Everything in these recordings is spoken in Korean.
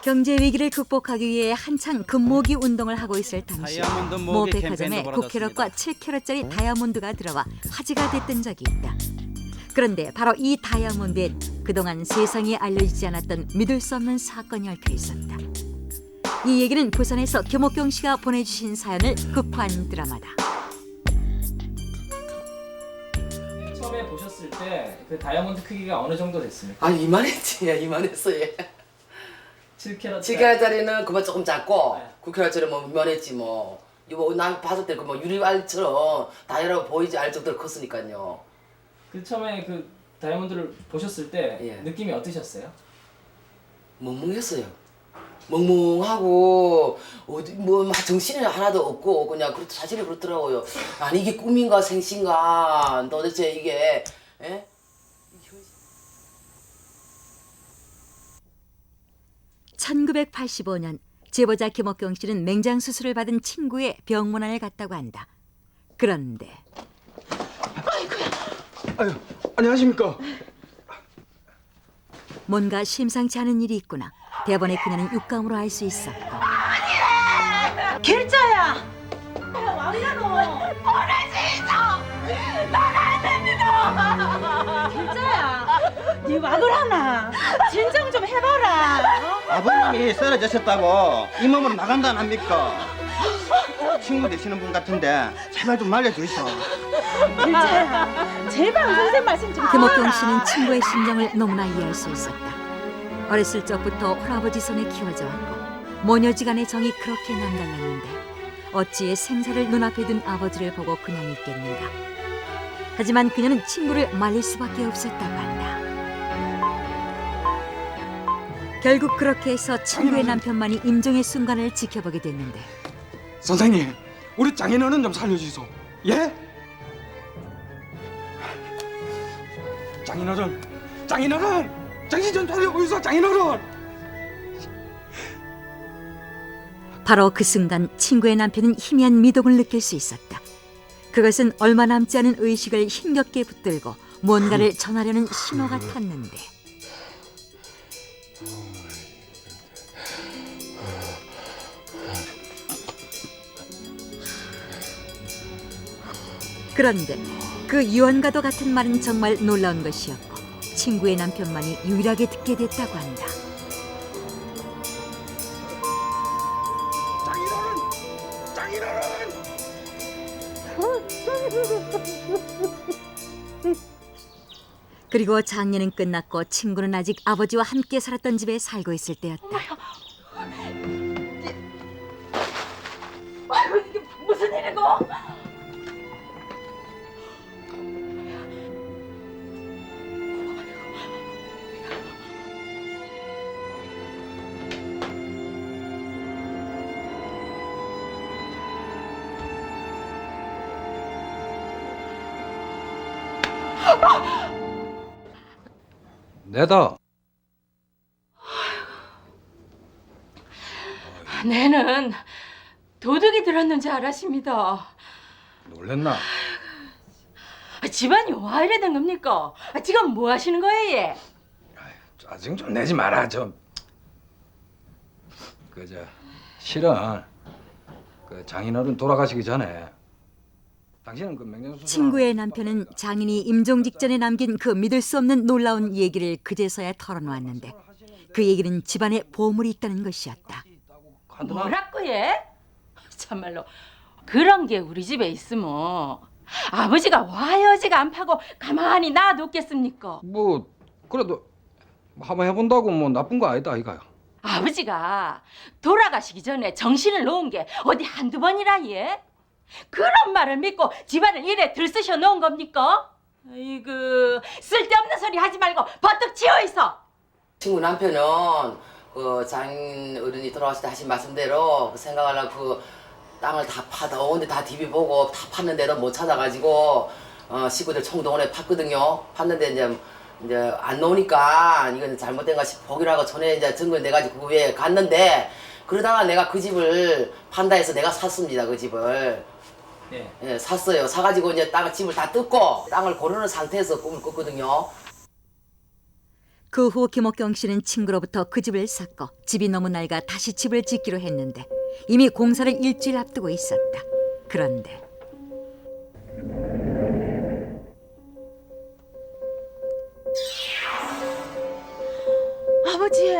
경제 위기를 극복하기 위해 한창 금모기 운동을 하고 있을 당시 다이아몬드 모 모기 백화점에 캠페인도 9캐럿과 7캐럿짜리 다이아몬드가 들어와 화제가 됐던 적이 있다. 그런데 바로 이 다이아몬드엔 그동안 세상에 알려지지 않았던 믿을 수 없는 사건이 얽혀 있었다. 이 얘기는 부산에서 김옥경 씨가 보내주신 사연을 극화한 드라마다. 처음에 보셨을 때 그 다이아몬드 크기가 어느 정도 됐습니까? 아 이만했지. 이만했어 얘. 7캐럿. 7캐럿짜리는 그만 조금 작고 네. 9캐럿짜리 뭐 이만했지 뭐. 이거 난 봤을 때 그 뭐 유리알처럼 다이아라고 보이지 않을 정도로 컸으니까요. 그 처음에 그 다이아몬드를 보셨을 때 예. 느낌이 어떠셨어요? 멍멍했어요. 멍멍하고 어디 뭐 정신이 하나도 없고 그냥 사실이 그렇더라고요. 아니 이게 꿈인가 생신가 도대체 이게 에? 1985년 제보자 김옥경 씨는 맹장 수술을 받은 친구의 병문안을 갔다고 한다. 그런데 아유, 안녕하십니까? 뭔가 심상치 않은 일이 있구나. 대번에 그녀는 육감으로 알 수 있었고 길자야! 왕이라노! 보내주이소! 나가야 됩니다! 길자야! 니 와글 하나? 진정 좀 해봐라! 아버님이 쓰러지셨다고 이 몸으로 나간다 안 합니까? 친구 되시는 분 같은데 제발 좀 말려주이소. 길자야! 제발 선생님 말씀 좀 김옥경 씨는 친구의 심정을 너무나 이해할 수 있었다. 어렸을 적부터 할아버지 손에 키워져 왔고 모녀지간의 정이 그렇게 남달랐는데 어찌에 생사를 눈앞에 둔 아버지를 보고 그냥 있겠는가. 하지만 그녀는 친구를 말릴 수밖에 없었다고 한다. 결국 그렇게 해서 친구의 남편만이 임종의 순간을 지켜보게 됐는데 선생님, 우리 장인어른 좀 살려주소. 예? 장인어른, 정신 좀 차려보이소, 장인어른. 바로 그 순간 친구의 남편은 희미한 미동을 느낄 수 있었다. 그것은 얼마 남지 않은 의식을 힘겹게 붙들고 뭔가를 전하려는 신호 같았는데 그런데 그 유언과도 같은 말은 정말 놀라운 것이었고 친구의 남편만이 유일하게 듣게 됐다고 한다. 장인어른. 그리고 장례는 끝났고 친구는 아직 아버지와 함께 살았던 집에 살고 있을 때였다. 아이고 이게 무슨 일이고? 내다. 내는 도둑이 들었는 줄 알았습니다. 놀랬나? 집안이 와 이래 된 겁니까? 지금 뭐 하시는 거예요? 얘? 짜증 좀 내지 마라 좀. 그저 실은 그 장인어른 돌아가시기 전에 당신은 그 맹장수술 친구의 남편은 장인이 임종 직전에 남긴 그 믿을 수 없는 놀라운 얘기를 그제서야 털어놓았는데 그 얘기는 집안에 보물이 있다는 것이었다. 뭐라고 얘? 참말로 그런 게 우리 집에 있으면 아버지가 와 여지가 안 파고 가만히 놔뒀겠습니까? 뭐 그래도 한번 해본다고 뭐 나쁜 거 아니다 이거야. 아버지가 돌아가시기 전에 정신을 놓은 게 어디 한두 번이라 얘? 그런 말을 믿고 집안을 이래 들쑤셔 놓은 겁니까? 아이고 쓸데없는 소리 하지 말고 버뜩 치워 있어. 친구 남편은 그 장인 어른이 돌아가실 때 하신 말씀대로 그 생각하려고 그 땅을 다 파다 온데 다 디비보고 다 팠는데도 못 찾아가지고 식구들 총동원해 팠거든요. 팠는데 이제 안 나오니까 이건 잘못된 거 보기라고 전에 이제 증거 내가지고 그 위에 갔는데 그러다가 내가 그 집을 판다 해서 내가 샀습니다. 그 집을. 예. 예, 샀어요. 사가지고 이제 집을 다 뜯고 땅을 고르는 상태에서 꿈을 꿨거든요. 그 후 김옥경 씨는 친구로부터 그 집을 샀고 집이 너무 낡아 다시 집을 짓기로 했는데 이미 공사를 일주일 앞두고 있었다. 그런데 아버지.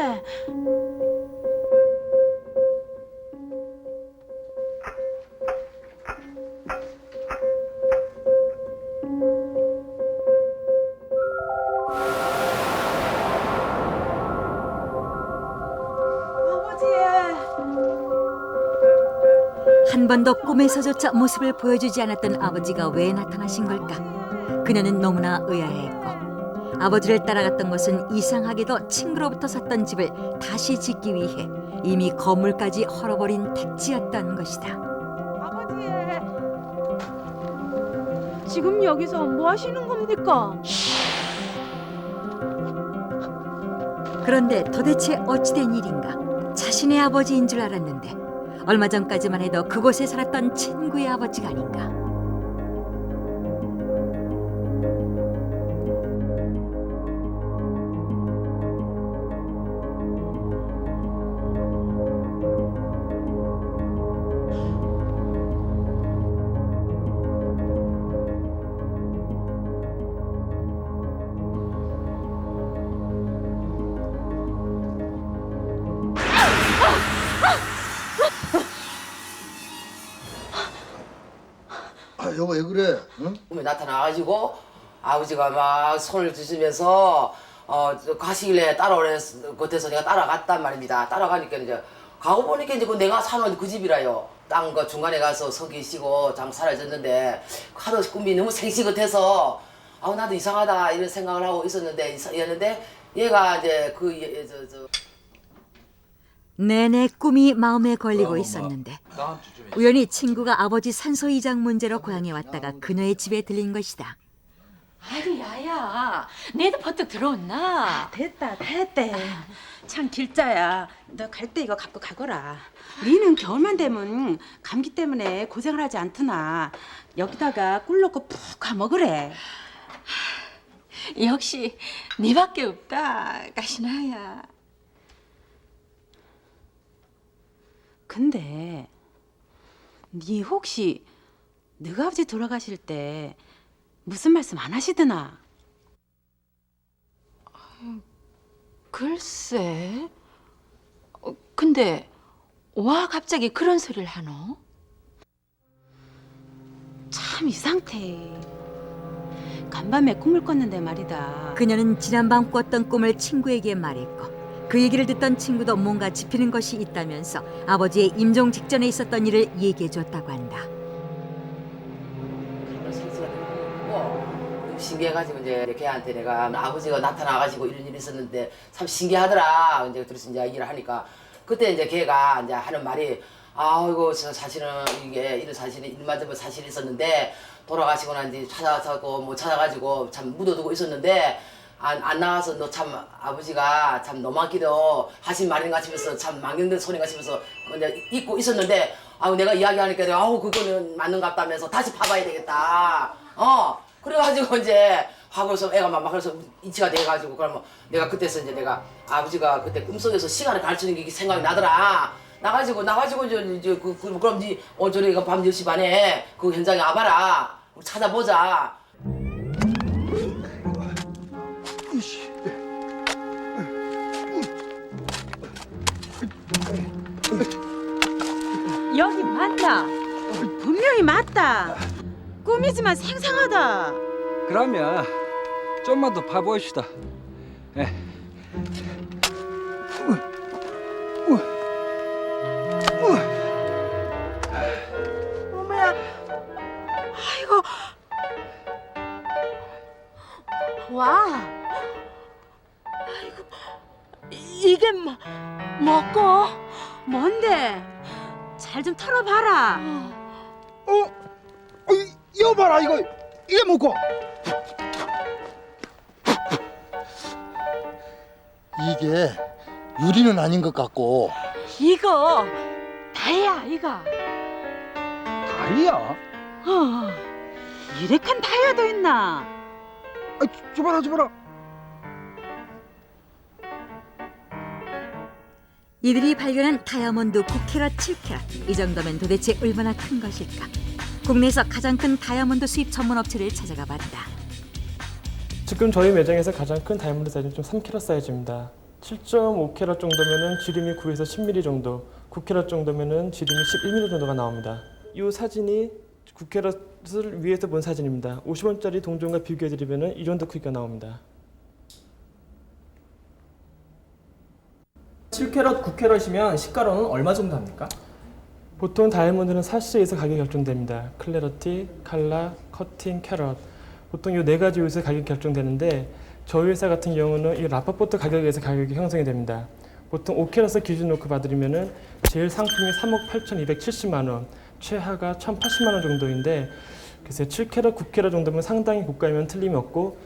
한 번도 꿈에서조차 모습을 보여주지 않았던 아버지가 왜 나타나신 걸까? 그녀는 너무나 의아해했고 아버지를 따라갔던 것은 이상하게도 친구로부터 샀던 집을 다시 짓기 위해 이미 건물까지 헐어버린 택지였던 것이다. 아버지. 지금 여기서 뭐 하시는 겁니까? 그런데 도대체 어찌된 일인가? 자신의 아버지인 줄 알았는데 얼마 전까지만 해도 그곳에 살았던 친구의 아버지가 아닌가? 아, 여보 왜 그래? 응? 꿈에 나타나가지고 아버지가 막 손을 드시면서 가시길래 따라오래 것에서 내가 따라갔단 말입니다. 따라가니까 이제 가고 보니까 이제 그 내가 사는 그 집이라요. 땅 그 중간에 가서 서 계시고 장 사라졌는데 하도 꿈이 너무 생시 같아서 아우 나도 이상하다 이런 생각을 하고 있었는데 얘가 이제 내내 꿈이 마음에 걸리고 있었는데 우연히 친구가 아버지 산소 이장 문제로 고향에 왔다가 그녀의 집에 들린 것이다. 아이고 야야, 내도 버뜩 들어왔나? 됐다 됐대. 참 길자야. 너 갈 때 이거 갖고 가거라. 우리는 겨울만 되면 감기 때문에 고생을 하지 않더나. 여기다가 꿀 넣고 푹 가먹으래. 역시 네밖에 없다, 가시나야. 근데 네 혹시 너가 아버지 돌아가실 때 무슨 말씀 안 하시드나? 글쎄. 근데 와 갑자기 그런 소리를 하노? 참 이상태. 간밤에 꿈을 꿨는데 말이다. 그녀는 지난밤 꿨던 꿈을 친구에게 말했고 그 얘기를 듣던 친구도 뭔가 짚히는 것이 있다면서 아버지의 임종 직전에 있었던 일을 얘기해 줬다고 한다. 신기해가지고 이제 걔한테 내가 아버지가 나타나가지고 이런 일이 있었는데 참 신기하더라. 이제 그래서 이제 얘기를 하니까 그때 이제 걔가 이제 하는 말이 아이고 저 사실은 이게 이런 사실이 일맞으면 사실이 있었는데 돌아가시고 난 뒤 찾아서 못 찾아가지고 참 묻어두고 있었는데 안 나와서 너 참 아버지가 참 너만기도 하신 말인가 싶어서 참 망경된 소리가 싶어서 이제 잊고 있었는데 아우 내가 이야기하니까 내가 아우 그거는 맞는 것 같다면서 다시 봐봐야 되겠다. 그래가지고 이제 하고서 애가 막 그래서 인치가 돼가지고 그러면 내가 그때서 이제 내가 아버지가 그때 꿈속에서 시간을 가르치는 게 생각이 나더라. 나가지고 이제 그럼 니 저녁에 밤 10시 반에 그 현장에 와봐라. 우리 찾아보자. 여기 맞나? 분명히 맞다. 꿈이지만 생생하다. 그러면 좀만 더 봐보시다. 예. 어머야, 아이고, 와, 아이고, 이게 뭐고? 뭔데? 잘 좀 털어봐라. 이거 봐라 이거 이게 뭐고? 이게 유리는 아닌 것 같고. 이거 다이아 이거. 다이야? 이렇게 다이아도 있나? 줘봐라. 이들이 발견한 다이아몬드 9캐럿, 7캐럿. 이 정도면 도대체 얼마나 큰 것일까? 국내에서 가장 큰 다이아몬드 수입 전문 업체를 찾아가 봤다. 지금 저희 매장에서 가장 큰 다이아몬드 사이즈는 좀 3캐럿 사이즈입니다. 7.5캐럿 정도면은 지름이 9에서 10mm 정도, 9캐럿 정도면은 지름이 11mm 정도가 나옵니다. 이 사진이 9캐럿을 위에서 본 사진입니다. 50원짜리 동전과 비교해드리면은 이 정도 크기가 나옵니다. 7캐럿, 9캐럿이면 시가로는 얼마 정도 합니까? 보통 다이아몬드는 사시에서 가격이 결정됩니다. 클래러티, 칼라, 커팅, 캐럿. 보통 이 네 가지 요소에서 가격이 결정되는데 저희 회사 같은 경우는 이 라파포트 가격에서 가격이 형성이 됩니다. 보통 5캐럿을 기준 놓고 봐드리면은 제일 상품이 3억 8,270만 원, 최하가 1,080만 원 정도인데 그래서 7캐럿, 9캐럿 정도면 상당히 고가이면 틀림이 없고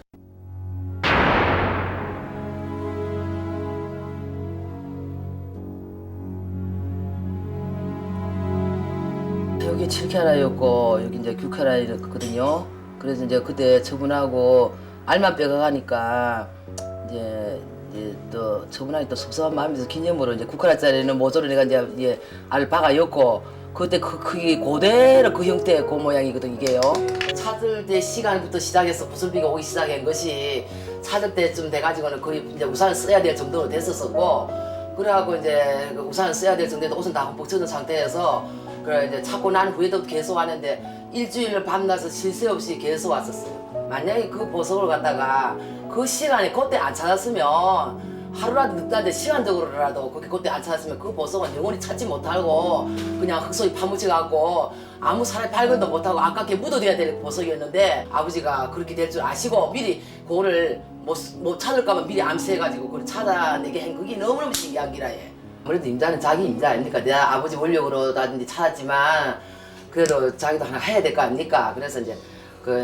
여기 7캐라였고 여기 이제 9캐라였거든요. 그래서 이제 그때 처분하고 알만 빼가가니까 이제 또 처분하니 또 섭섭한 마음에서 기념으로 이제 9캐라짜리는 모조리 내가 이제 알 박아였고 그때 그 크기 그대로 그 형태 그 모양이거든 이게요. 찾을 때 시간부터 시작해서 구슬비가 오기 시작한 것이 찾을 때쯤 돼가지고는 거의 이제 우산을 써야 될 정도로 됐었었고 그래갖고 이제 그 우산을 써야 될 정도로 옷은 다 흠뻑 젖은 상태에서 그래 이제 찾고 난 후에도 계속 왔는데 일주일을 밤낮을 쉴 새 없이 계속 왔었어요. 만약에 그 보석을 갖다가 그 시간에 그때 안 찾았으면 하루라도 늦다는데 시간적으로라도 그때 안 찾았으면 그 보석은 영원히 찾지 못하고 그냥 흙속에 파묻혀갖고 아무 사람이 발견도 못하고 아깝게 묻어둬야 될 보석이었는데 아버지가 그렇게 될 줄 아시고 미리 그거를 못 찾을까봐 미리 암시해가지고 그걸 찾아내게 한 그게 너무너무 신기한 기라 해. 아무래도 임자는 자기 임자 아닙니까? 내가 아버지 원력으로다든지 찾았지만 그래도 자기도 하나 해야 될 거 아닙니까? 그래서 이제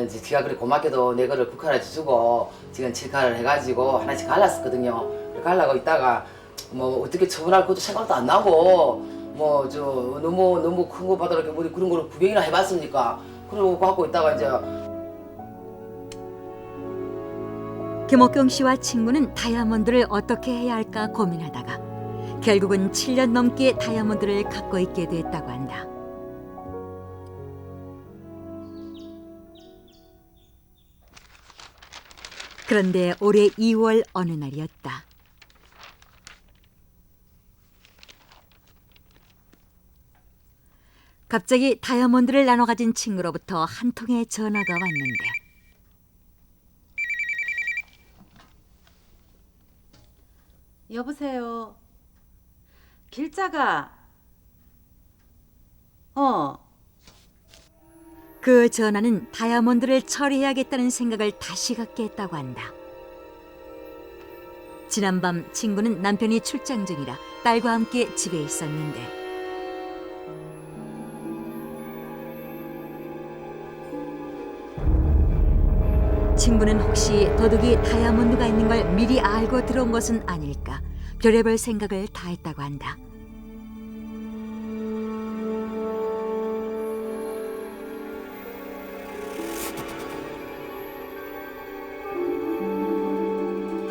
이제 지가 그래 고맙게도 내 거를 9카라 주고 지금 7카라를 해가지고 하나씩 갈랐었거든요. 갈라고 있다가 뭐 어떻게 처분할 것도 생각도 안 나고 뭐 저 너무 큰 거 받아 이렇게 뭐 그런 거를 구경이나 해봤습니까? 그러고 갖고 있다가 이제 김옥경 씨와 친구는 다이아몬드를 어떻게 해야 할까 고민하다가 결국은 7년 넘게 다이아몬드를 갖고 있게 됐다고 한다. 그런데 올해 2월 어느 날이었다. 갑자기 다이아몬드를 나눠 가진 친구로부터 한 통의 전화가 왔는데 여보세요. 길자가. 그 전화는 다이아몬드를 처리해야겠다는 생각을 다시 갖게 했다고 한다. 지난밤 친구는 남편이 출장 중이라 딸과 함께 집에 있었는데 친구는 혹시 도둑이 다이아몬드가 있는 걸 미리 알고 들어온 것은 아닐까 별의별 생각을 다 했다고 한다.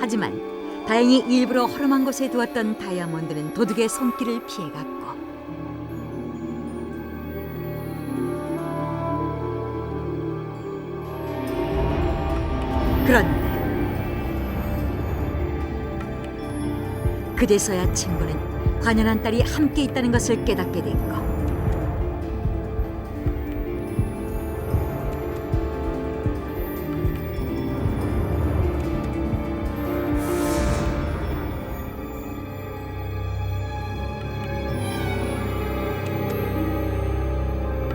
하지만 다행히 일부러 허름한 곳에 두었던 다이아몬드는 도둑의 손길을 피해갔고 그런데 그제서야 친구는 관연한 딸이 함께 있다는 것을 깨닫게 됐고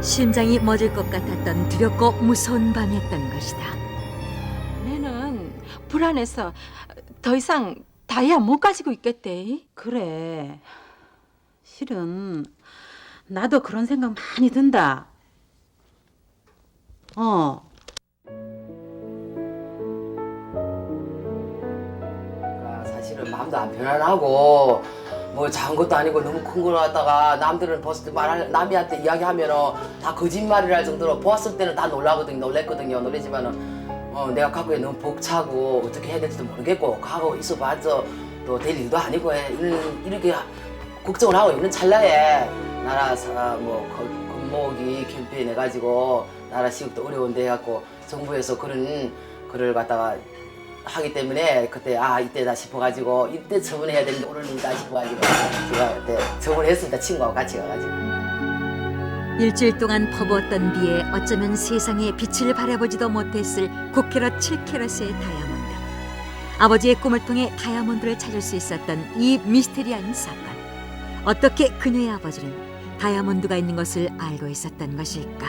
심장이 멎을 것 같았던 두렵고 무서운 밤이었던 것이다. 내는 불안해서 더 이상 다이아 못 가지고 있겠대. 그래. 실은 나도 그런 생각 많이 든다. 사실은 마음도 안 편안하고 뭐 작은 것도 아니고 너무 큰 걸 갖다가 남들은 봤을 때 남이한테 이야기하면은 다 거짓말이랄 정도로 보았을 때는 다 놀랬거든요. 놀라지만은 내가 갖고 너무 벅차고 어떻게 해야 될지도 모르겠고 가고 있어봐서 또 될 일도 아니고 이렇게 걱정을 하고 있는 찰나에 나라 건목이 캠페인 해가지고 나라 시국도 어려운데 해갖고 정부에서 그런 글을 갖다가 하기 때문에 그때 이때다 싶어가지고 이때 처분해야 되는데 오늘이다 싶어가지고 제가 그때 처분했습니다. 친구하고 같이 가가지고. 일주일 동안 퍼부었던 비에 어쩌면 세상에 빛을 바라보지도 못했을 9캐럿, 7캐럿의 다이아몬드. 아버지의 꿈을 통해 다이아몬드를 찾을 수 있었던 이 미스테리한 사건. 어떻게 그녀의 아버지는 다이아몬드가 있는 것을 알고 있었던 것일까?